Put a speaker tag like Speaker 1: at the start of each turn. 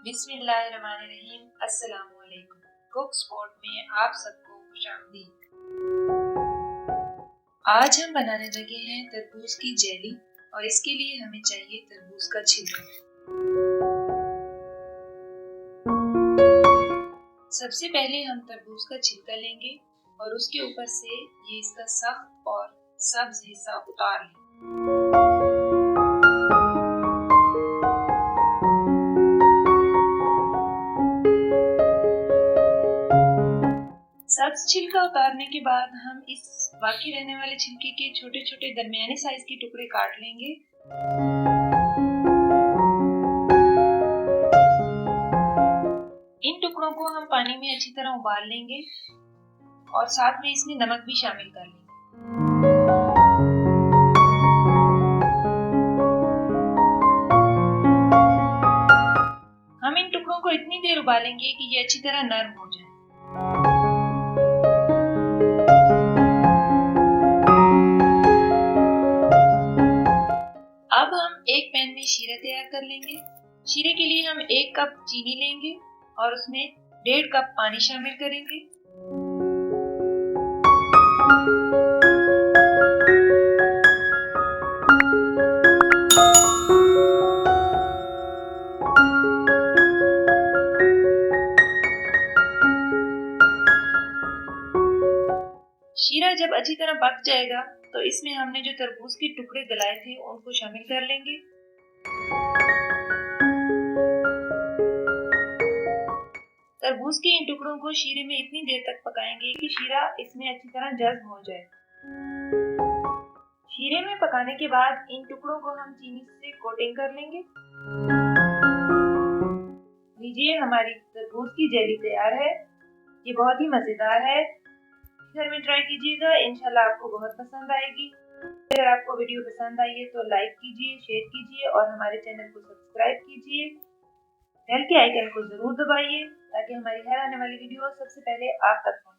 Speaker 1: बिस्मिल्लाहिर्रहमानिर्रहीम। अस्सलामुअलैकुम। Cook spot में आप सबको खुशामदीद। आज हम बनाने लगे हैं तरबूज की जेली और इसके लिए हमें चाहिए तरबूज का छिलका। सबसे पहले हम तरबूज का छिलका लेंगे और उसके ऊपर से ये इसका सख्त और सब्ज हिस्सा उतार लेंगे। सब्ज छिलका उतारने के बाद हम इस बाकी रहने वाले छिलके के छोटे छोटे दरमियाने साइज के टुकड़े काट लेंगे। इन टुकड़ों को हम पानी में अच्छी तरह उबाल लेंगे और साथ में इसमें नमक भी शामिल कर लेंगे। हम इन टुकड़ों को इतनी देर उबालेंगे कि ये अच्छी तरह नरम हो जाए। अब हम एक पैन में शीरा तैयार कर लेंगे। शीरे के लिए हम 1 कप चीनी लेंगे और उसमें 1.5 कप पानी शामिल करेंगे। शीरा जब अच्छी तरह पक जाएगा तो इसमें हमने जो तरबूज के टुकड़े गलाए थे उनको शामिल कर लेंगे। तरबूज के इन टुकड़ों को शीरे में इतनी देर तक पकाएंगे कि शीरा इसमें अच्छी तरह जज्ब हो जाए। शीरे में पकाने के बाद इन टुकड़ों को हम चीनी से कोटिंग कर लेंगे। लीजिए, हमारी तरबूज की जेली तैयार है। ये बहुत ही मजेदार है। घर में ट्राई कीजिएगा, इंशाल्लाह आपको बहुत पसंद आएगी। अगर आपको वीडियो पसंद आई है तो लाइक कीजिए, शेयर कीजिए और हमारे चैनल को सब्सक्राइब कीजिए। बेल के आइकन को जरूर दबाइए ताकि हमारी हर आने वाली वीडियो सबसे पहले आप तक पहुंचे।